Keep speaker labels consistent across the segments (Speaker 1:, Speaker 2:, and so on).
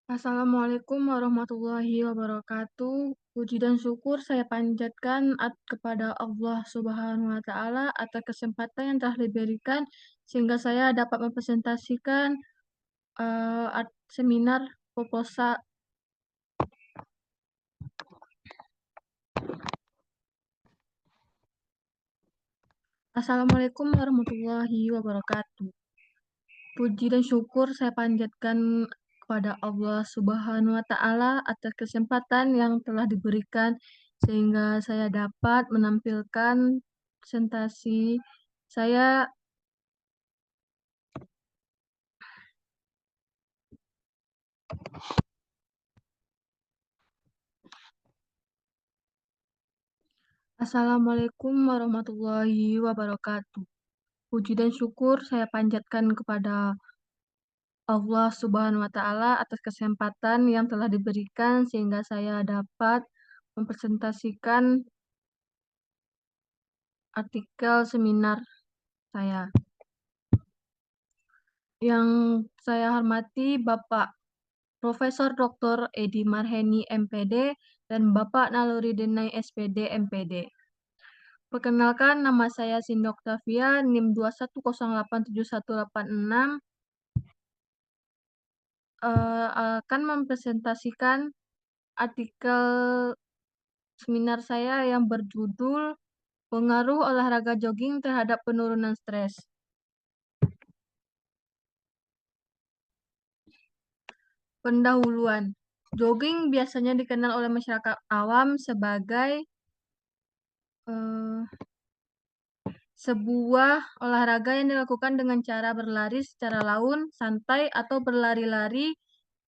Speaker 1: Assalamualaikum warahmatullahi wabarakatuh. Puji dan syukur saya panjatkan kepada Allah Subhanahu wa Ta'ala atas kesempatan yang telah diberikan sehingga saya dapat mempresentasikan seminar proposal. Assalamualaikum warahmatullahi wabarakatuh. Puji dan syukur saya panjatkan kepada Allah Subhanahu wa Ta'ala atas kesempatan yang telah diberikan sehingga saya dapat menampilkan presentasi saya. Assalamualaikum warahmatullahi wabarakatuh. Puji dan syukur saya panjatkan kepada Allah Subhanahu wa Ta'ala atas kesempatan yang telah diberikan sehingga saya dapat mempresentasikan artikel seminar saya. Yang saya hormati Bapak Profesor Dr. Edi Marheni MPD dan Bapak Naluri Denai SPD MPD. Perkenalkan, nama saya Cindy Octavia, NIM 210871886, akan mempresentasikan artikel seminar saya yang berjudul Pengaruh Olahraga Jogging Terhadap Penurunan Stres. Pendahuluan. Jogging biasanya dikenal oleh masyarakat awam sebagai sebuah olahraga yang dilakukan dengan cara berlari secara laun, santai, atau berlari-lari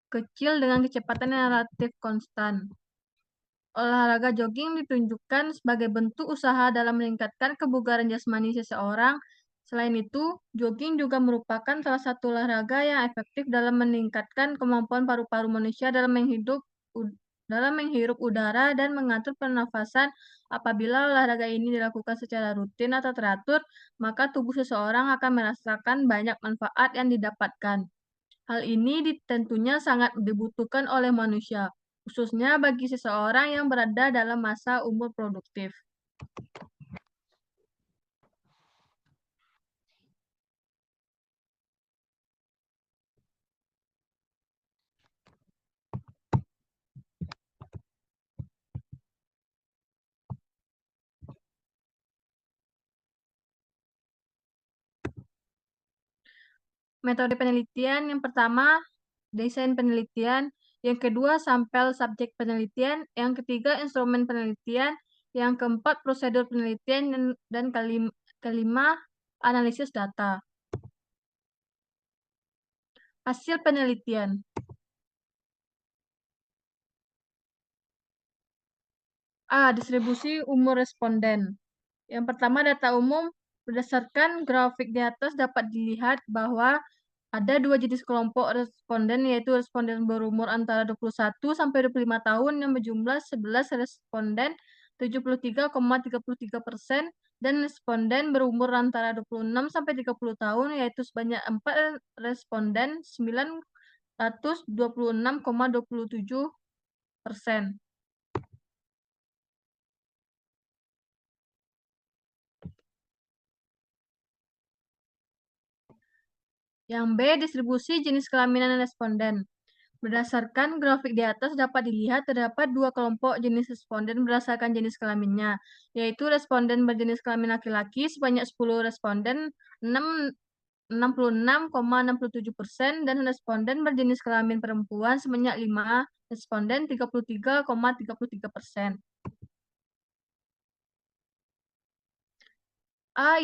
Speaker 1: kecil dengan kecepatan yang relatif konstan. Olahraga jogging ditunjukkan sebagai bentuk usaha dalam meningkatkan kebugaran jasmani seseorang. Selain itu, jogging juga merupakan salah satu olahraga yang efektif dalam meningkatkan kemampuan paru-paru manusia dalam menghirup udara dan mengatur pernafasan. Apabila olahraga ini dilakukan secara rutin atau teratur, maka tubuh seseorang akan merasakan banyak manfaat yang didapatkan. Hal ini tentunya sangat dibutuhkan oleh manusia, khususnya bagi seseorang yang berada dalam masa umur produktif. Metode penelitian yang pertama, desain penelitian, yang kedua, sampel subjek penelitian, yang ketiga, instrumen penelitian, yang keempat, prosedur penelitian, dan kelima, analisis data. Hasil penelitian. Distribusi umur responden. Yang pertama, data umum. Berdasarkan grafik di atas dapat dilihat bahwa ada dua jenis kelompok responden, yaitu responden berumur antara 21 sampai 25 tahun yang berjumlah 11 responden 73,33%, dan responden berumur antara 26 sampai 30 tahun yaitu sebanyak 4 responden 926,27%. Yang B, distribusi jenis kelaminan responden. Berdasarkan grafik di atas dapat dilihat terdapat dua kelompok jenis responden berdasarkan jenis kelaminnya, yaitu responden berjenis kelamin laki-laki sebanyak 10 responden 66,67% dan responden berjenis kelamin perempuan sebanyak 5 responden 33,33%.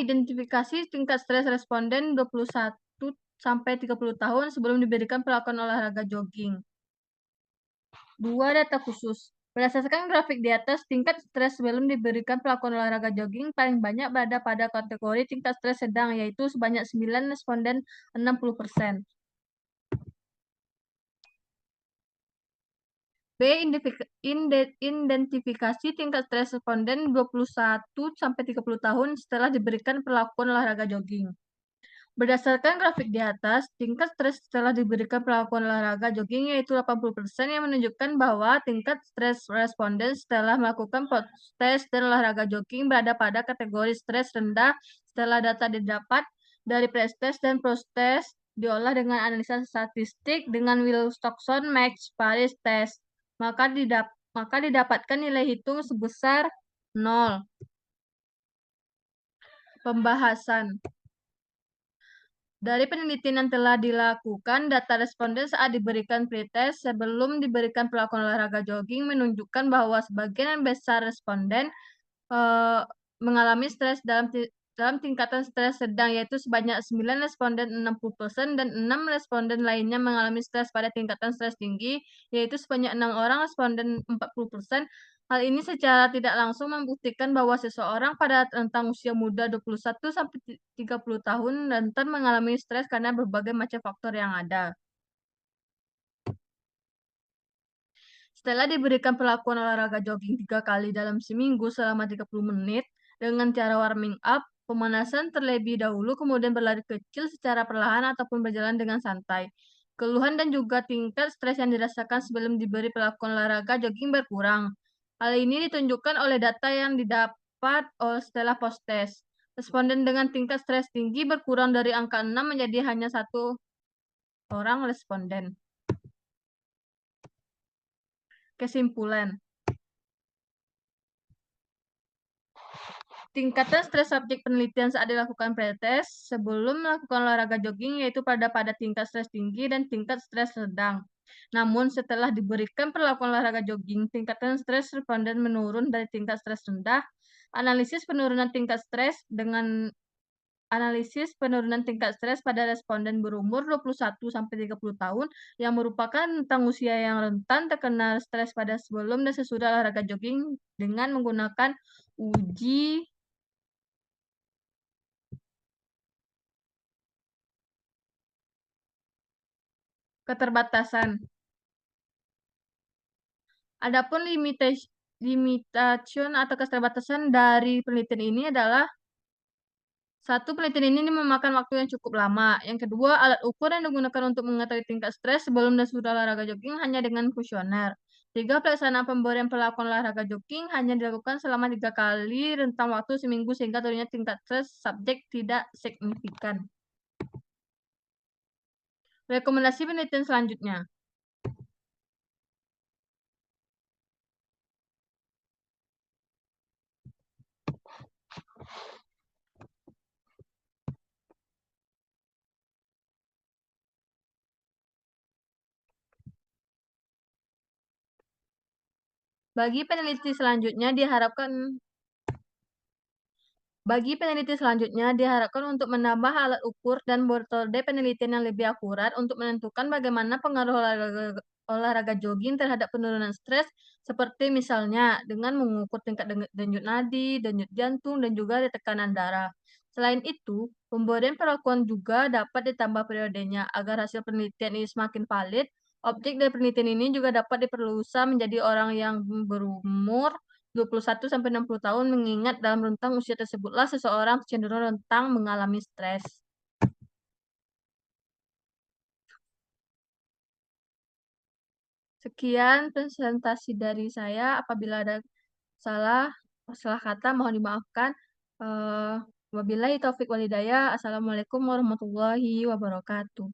Speaker 1: Identifikasi tingkat stres responden 21 sampai 30 tahun sebelum diberikan perlakuan olahraga jogging. 2. Data khusus. Berdasarkan grafik di atas, tingkat stres sebelum diberikan perlakuan olahraga jogging paling banyak berada pada kategori tingkat stres sedang, yaitu sebanyak 9 responden 60%. B. Identifikasi tingkat stres responden 21 sampai 30 tahun setelah diberikan perlakuan olahraga jogging. Berdasarkan grafik di atas, tingkat stres setelah diberikan perlakuan olahraga jogging yaitu 80% yang menunjukkan bahwa tingkat stres responden setelah melakukan tes dan olahraga jogging berada pada kategori stres rendah setelah data didapat dari pre-test dan post-test diolah dengan analisa statistik dengan Wilcoxon Max Paris Test. Maka didapatkan nilai hitung sebesar 0. Pembahasan. Dari penelitian yang telah dilakukan, data responden saat diberikan pretest sebelum diberikan perlakuan olahraga jogging menunjukkan bahwa sebagian besar responden eh, mengalami stres dalam tingkatan stres sedang, yaitu sebanyak 9 responden 60% dan 6 responden lainnya mengalami stres pada tingkatan stres tinggi, yaitu sebanyak 6 orang responden 40%. Hal ini secara tidak langsung membuktikan bahwa seseorang pada rentang usia muda 21 sampai 30 tahun rentan mengalami stres karena berbagai macam faktor yang ada. Setelah diberikan perlakuan olahraga jogging 3 kali dalam seminggu selama 30 menit dengan cara warming up, pemanasan terlebih dahulu, kemudian berlari kecil secara perlahan ataupun berjalan dengan santai. Keluhan dan juga tingkat stres yang dirasakan sebelum diberi perlakuan olahraga jogging berkurang. Hal ini ditunjukkan oleh data yang didapat setelah post-test. Responden dengan tingkat stres tinggi berkurang dari angka 6 menjadi hanya 1 orang responden. Kesimpulan. Tingkatan stres subjek penelitian saat dilakukan pretest sebelum melakukan olahraga jogging yaitu pada tingkat stres tinggi dan tingkat stres sedang. Namun setelah diberikan perlakuan olahraga jogging, tingkatan stres responden menurun dari tingkat stres rendah. Analisis penurunan tingkat stres dengan analisis penurunan tingkat stres pada responden berumur 21 sampai 30 tahun yang merupakan rentang usia yang rentan terkena stres pada sebelum dan sesudah olahraga jogging dengan menggunakan uji keterbatasan. Adapun limitation atau keterbatasan dari penelitian ini adalah satu, penelitian ini memakan waktu yang cukup lama. Yang kedua, alat ukur yang digunakan untuk mengetahui tingkat stres sebelum dan sesudah olahraga jogging hanya dengan kuesioner. Tiga, pelaksanaan pemberian perlakuan olahraga jogging hanya dilakukan selama 3 kali rentang waktu seminggu sehingga turunnya tingkat stres subjek tidak signifikan. Rekomendasi penelitian selanjutnya. Bagi peneliti selanjutnya diharapkan untuk menambah alat ukur dan metode penelitian yang lebih akurat untuk menentukan bagaimana pengaruh olahraga jogging terhadap penurunan stres, seperti misalnya dengan mengukur tingkat denyut nadi, denyut jantung, dan juga tekanan darah. Selain itu, pemberian perlakuan juga dapat ditambah periodenya agar hasil penelitian ini semakin valid. Objek dari penelitian ini juga dapat diperluas menjadi orang yang berumur 21 sampai 60 tahun, mengingat dalam rentang usia tersebutlah seseorang cenderung rentan mengalami stres. Sekian presentasi dari saya. Apabila ada salah kata mohon dimaafkan. Wabillahi taufik walhidayah. Assalamualaikum warahmatullahi wabarakatuh.